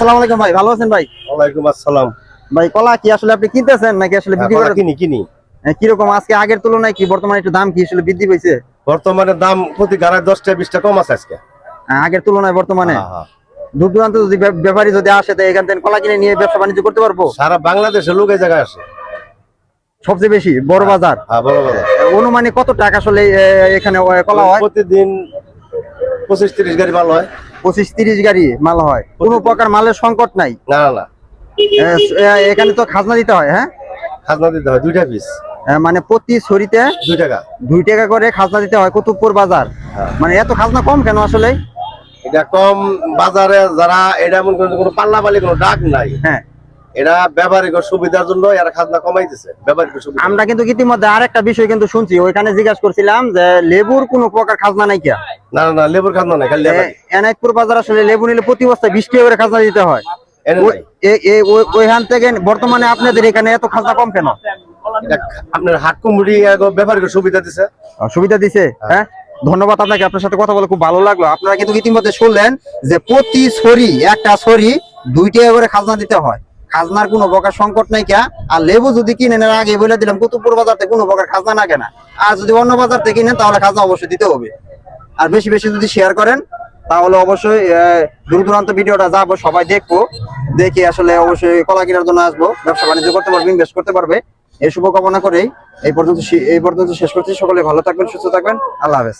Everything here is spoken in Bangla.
আসসালামু আলাইকুম ভাই, ভালো আছেন ভাই? ওয়ালাইকুম আসসালাম। ভাই কলা কি আসলে আপনি কিনতেছেন নাকি আসলে বিক্রি কলা করেন? কিনি। কিরকম আজকে আগের তুলনায় কি বর্তমানে একটু দাম কি আসলে বৃদ্ধি পেয়েছে? বর্তমানে দাম প্রতি গাড়ায় 10-20 টাকা কম আছে আজকে। আগের তুলনায় বর্তমানে হ্যাঁ। দূর দূরান্ত যদি ব্যাপারী যদি আসে তো এখান থেকে কলা কিনে নিয়ে ব্যবসা বাণিজ্য করতে পারবো? সারা বাংলাদেশে লোক এই জায়গায় আসে। সবচেয়ে বেশি বড় বাজার। হ্যাঁ, বড় বাজার। অনুমানিক কত টাকা আসলে এখানে কলা হয়? প্রতিদিন 25-30 গাড়ি মাল হয়। 25-30 গাড়ি মাল হয়, কোনো প্রকার মালের সংকট নাই? না। এখানে তো খাজনা দিতে হয়, হ্যাঁ? খাজনা দিতে হয় 2টা পিস। মানে প্রতি ছড়িতে 2 টাকা। 2 টাকা করে খাজনা দিতে হয় কুতুবপুর বাজার। মানে এত খাজনা কম কেন আসলে? এটা কম বাজারে যারা এটা মনে করেন কোনো পাল্লাপালি কোনো ডাক নাই। হ্যাঁ, এটা ব্যবহারিক সুবিধার জন্য এরা খাজনা কমাই দিছে। ব্যবহারিক সুবিধা। আমরা কিন্তু ইতিমধ্যে আরেকটা বিষয় কিন্তু শুনছি, ওইখানে জিজ্ঞাসা করছিলাম যে লেবুর কোনো প্রকার খাজনা নাই কিয়া? না, লেবুর খাজনা নাই, খালি লেবারি। এনায়তপুর বাজার আসলে লেবু নিলে প্রতি বস্তায় 20 টাকা করে খাজনা দিতে হয়। ওইখান থেকে বর্তমানে আপনাদের এখানে এত খাজনা কম কেন? এটা আপনার হাট কমিটি ব্যবহারিক সুবিধা দিছে। সুবিধা দিছে, হ্যাঁ। ধন্যবাদ আপনাকে, আপনার সাথে কথা বলে খুব ভালো লাগলো। আপনারা কিন্তু ইতিমধ্যে শুনলেন যে প্রতি একটা ছড়ি 2 টাকা করে খাজনা দিতে হয়। খাজনার কোনো প্রকার সংকট নাই কে। আর লেবু যদি কিনেন, আগে বলে দিলাম কুতুবপুর বাজার থেকে কোনো প্রকার খাজনা না কেনা। আর যদি অন্য বাজার থেকে কিনেন তাহলে খাজনা অবশ্যই দিতে হবে। আর বেশি বেশি যদি শেয়ার করেন তাহলে অবশ্যই দূর দূরান্ত ভিডিওটা যাবো, সবাই দেখবো, দেখে আসলে অবশ্যই কলা কেনার জন্য আসবো, ব্যবসা বাণিজ্য করতে পারবে, ইনভেস্ট করতে পারবে। এই শুভকামনা করেই এই পর্যন্ত শেষ করছি। সকলে ভালো থাকবেন, সুস্থ থাকবেন। আল্লাহ হাফেজ।